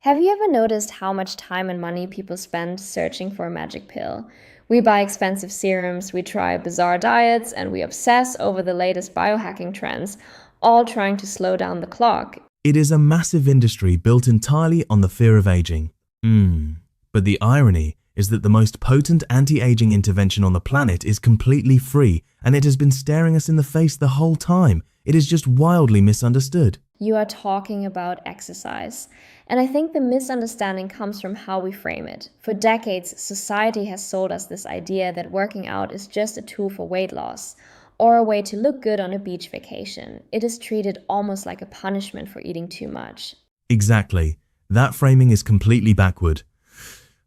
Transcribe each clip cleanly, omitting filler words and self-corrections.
Have you ever noticed how much time and money people spend searching for a magic pill? We buy expensive serums, we try bizarre diets, and we obsess over the latest biohacking trends, all trying to slow down the clock. It is a massive industry built entirely on the fear of aging. But the irony is that the most potent anti-aging intervention on the planet is completely free, and it has been staring us in the face the whole time. It is just wildly misunderstood. You are talking about exercise. And I think the misunderstanding comes from how we frame it. For decades, society has sold us this idea that working out is just a tool for weight loss or a way to look good on a beach vacation. It is treated almost like a punishment for eating too much. Exactly. That framing is completely backward.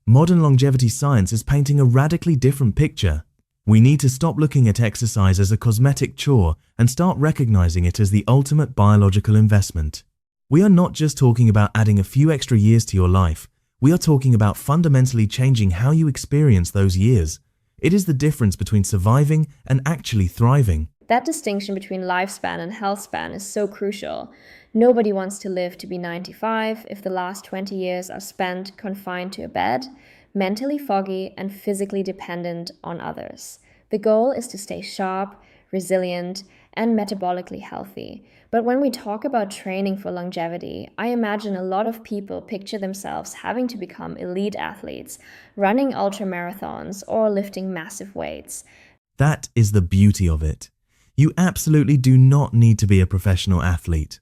Modern longevity science is painting a radically different picture. We need to stop looking at exercise as a cosmetic chore and start recognizing it as the ultimate biological investment. We are not just talking about adding a few extra years to your life. We are talking about fundamentally changing how you experience those years. It is the difference between surviving and actually thriving. That distinction between lifespan and healthspan is so crucial. Nobody wants to live to be 95 if the last 20 years are spent confined to a bed, mentally foggy, and physically dependent on others. The goal is to stay sharp, resilient, and metabolically healthy. But when we talk about training for longevity, I imagine a lot of people picture themselves having to become elite athletes, running ultra marathons, or lifting massive weights. That is the beauty of it. You absolutely do not need to be a professional athlete.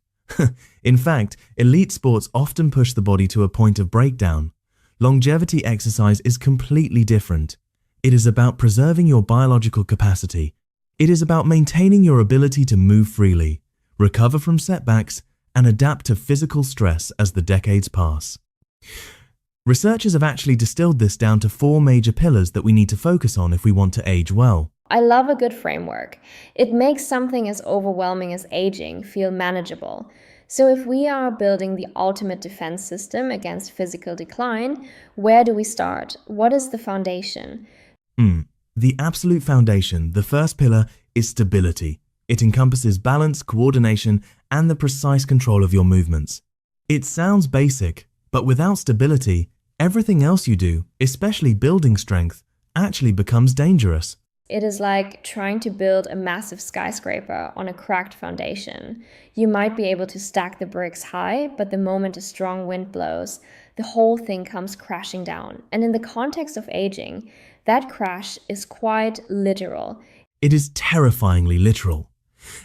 In fact, elite sports often push the body to a point of breakdown. Longevity exercise is completely different. It is about preserving your biological capacity. It is about maintaining your ability to move freely, recover from setbacks, and adapt to physical stress as the decades pass. Researchers have actually distilled this down to 4 major pillars that we need to focus on if we want to age well. I love a good framework. It makes something as overwhelming as aging feel manageable. So if we are building the ultimate defense system against physical decline, where do we start? What is the foundation? The absolute foundation, the first pillar, is stability. It encompasses balance, coordination, and the precise control of your movements. It sounds basic, but without stability, everything else you do, especially building strength, actually becomes dangerous. It is like trying to build a massive skyscraper on a cracked foundation. You might be able to stack the bricks high, but the moment a strong wind blows, the whole thing comes crashing down. And in the context of aging, that crash is quite literal. It is terrifyingly literal.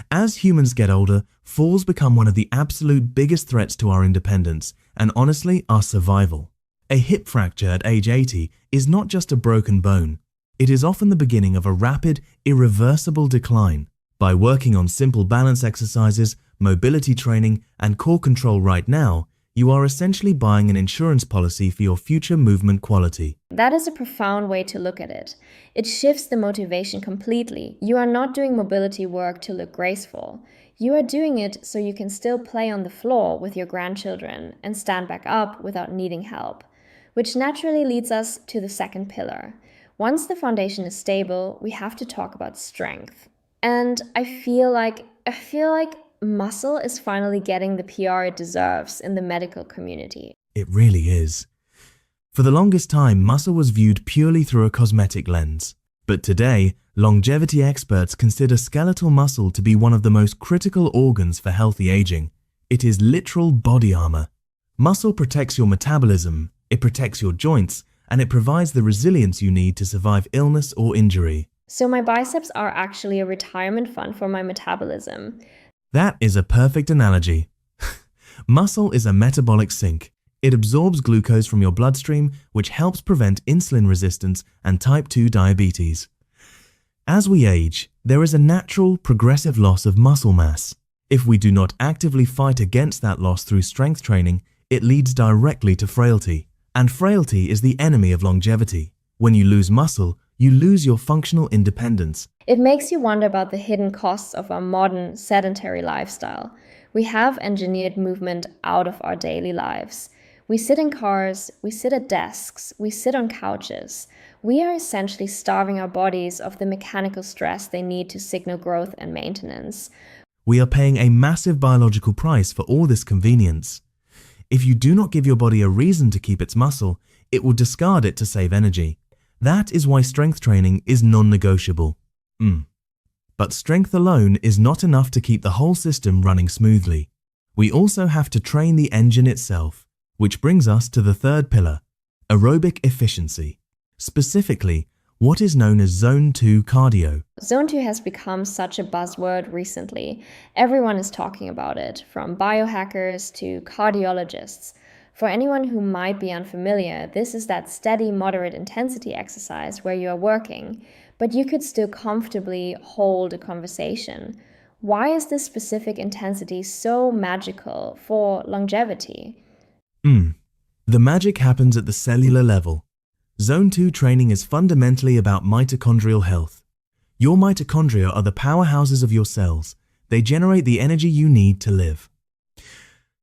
As humans get older, falls become one of the absolute biggest threats to our independence and honestly, our survival. A hip fracture at age 80 is not just a broken bone. It is often the beginning of a rapid, irreversible decline. By working on simple balance exercises, mobility training, and core control right now, you are essentially buying an insurance policy for your future movement quality. That is a profound way to look at it. It shifts the motivation completely. You are not doing mobility work to look graceful. You are doing it so you can still play on the floor with your grandchildren and stand back up without needing help, which naturally leads us to the second pillar. Once the foundation is stable, we have to talk about strength. And I feel like muscle is finally getting the PR it deserves in the medical community. It really is. For the longest time, muscle was viewed purely through a cosmetic lens. But today, longevity experts consider skeletal muscle to be one of the most critical organs for healthy aging. It is literal body armor. Muscle protects your metabolism, it protects your joints, and it provides the resilience you need to survive illness or injury. So my biceps are actually a retirement fund for my metabolism. That is a perfect analogy. Muscle is a metabolic sink. It absorbs glucose from your bloodstream, which helps prevent insulin resistance and type 2 diabetes. As we age, there is a natural, progressive loss of muscle mass. If we do not actively fight against that loss through strength training, it leads directly to frailty. And frailty is the enemy of longevity. When you lose muscle, you lose your functional independence. It makes you wonder about the hidden costs of our modern, sedentary lifestyle. We have engineered movement out of our daily lives. We sit in cars, we sit at desks, we sit on couches. We are essentially starving our bodies of the mechanical stress they need to signal growth and maintenance. We are paying a massive biological price for all this convenience. If you do not give your body a reason to keep its muscle, it will discard it to save energy. That is why strength training is non-negotiable. But strength alone is not enough to keep the whole system running smoothly. We also have to train the engine itself, which brings us to the third pillar, aerobic efficiency. Specifically, what is known as Zone 2 cardio. Zone 2 has become such a buzzword recently. Everyone is talking about it, from biohackers to cardiologists. For anyone who might be unfamiliar, this is that steady, moderate intensity exercise where you are working, but you could still comfortably hold a conversation. Why is this specific intensity so magical for longevity? The magic happens at the cellular level. Zone 2 training is fundamentally about mitochondrial health. Your mitochondria are the powerhouses of your cells. They generate the energy you need to live.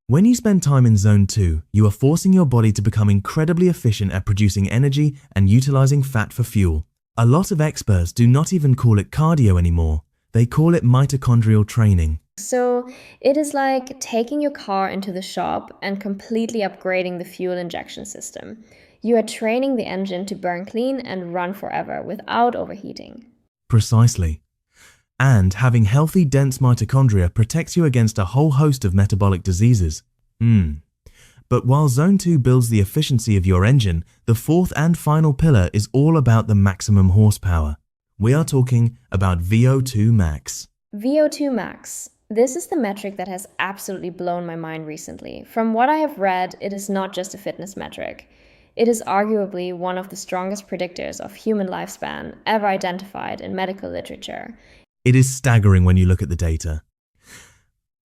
When you spend time in Zone 2, you are forcing your body to become incredibly efficient at producing energy and utilizing fat for fuel. A lot of experts do not even call it cardio anymore. They call it mitochondrial training. So it is like taking your car into the shop and completely upgrading the fuel injection system. You are training the engine to burn clean and run forever without overheating. Precisely. And having healthy, dense mitochondria protects you against a whole host of metabolic diseases. But while Zone 2 builds the efficiency of your engine, the fourth and final pillar is all about the maximum horsepower. We are talking about VO2 max. VO2 max. This is the metric that has absolutely blown my mind recently. From what I have read, it is not just a fitness metric. It is arguably one of the strongest predictors of human lifespan ever identified in medical literature. It is staggering when you look at the data.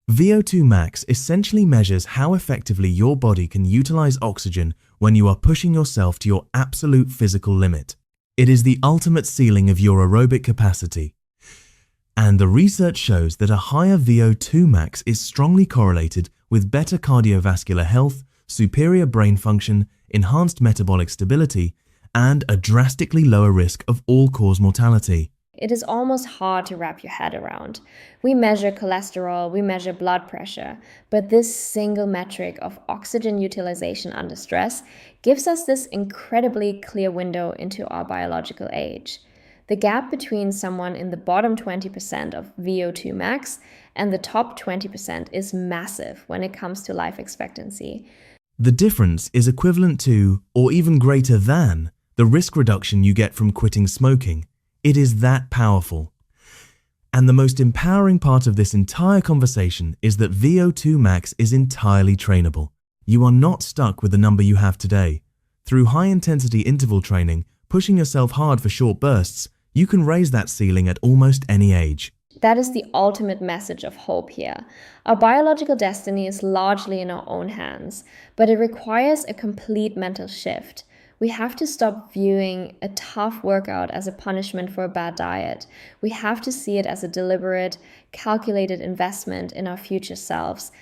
VO2 max essentially measures how effectively your body can utilize oxygen when you are pushing yourself to your absolute physical limit. It is the ultimate ceiling of your aerobic capacity. And the research shows that a higher VO2 max is strongly correlated with better cardiovascular health, superior brain function, enhanced metabolic stability, and a drastically lower risk of all-cause mortality. It is almost hard to wrap your head around. We measure cholesterol, we measure blood pressure, but this single metric of oxygen utilization under stress gives us this incredibly clear window into our biological age. The gap between someone in the bottom 20% of VO2 max and the top 20% is massive when it comes to life expectancy. The difference is equivalent to, or even greater than, the risk reduction you get from quitting smoking. It is that powerful. And the most empowering part of this entire conversation is that VO2 max is entirely trainable. You are not stuck with the number you have today. Through high-intensity interval training, pushing yourself hard for short bursts, you can raise that ceiling at almost any age. That is the ultimate message of hope here. Our biological destiny is largely in our own hands, but it requires a complete mental shift. We have to stop viewing a tough workout as a punishment for a bad diet. We have to see it as a deliberate, calculated investment in our future selves.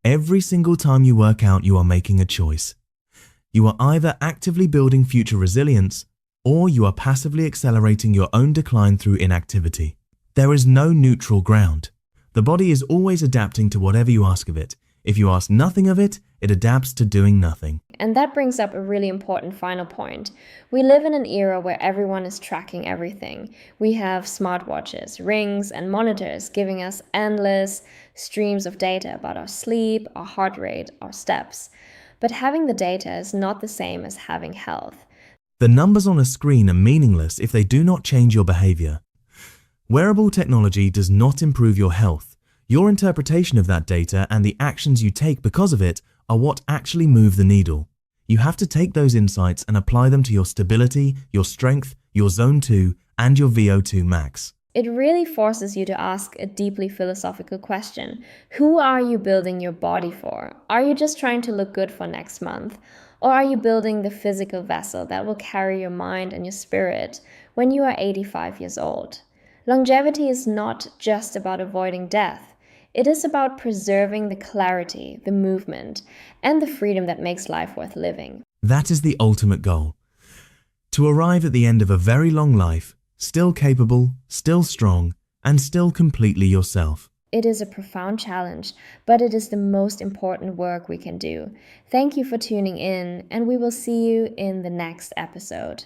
Every single time you work out, you are making a choice. You are either actively building future resilience, or you are passively accelerating your own decline through inactivity. There is no neutral ground. The body is always adapting to whatever you ask of it. If you ask nothing of it, it adapts to doing nothing. And that brings up a really important final point. We live in an era where everyone is tracking everything. We have smartwatches, rings, and monitors giving us endless streams of data about our sleep, our heart rate, our steps. But having the data is not the same as having health. The numbers on a screen are meaningless if they do not change your behavior. Wearable technology does not improve your health. Your interpretation of that data and the actions you take because of it are what actually move the needle. You have to take those insights and apply them to your stability, your strength, your Zone 2, and your VO2 max. It really forces you to ask a deeply philosophical question. Who are you building your body for? Are you just trying to look good for next month? Or are you building the physical vessel that will carry your mind and your spirit when you are 85 years old? Longevity is not just about avoiding death. It is about preserving the clarity, the movement, and the freedom that makes life worth living. That is the ultimate goal. To arrive at the end of a very long life, still capable, still strong, and still completely yourself. It is a profound challenge, but it is the most important work we can do. Thank you for tuning in, and we will see you in the next episode.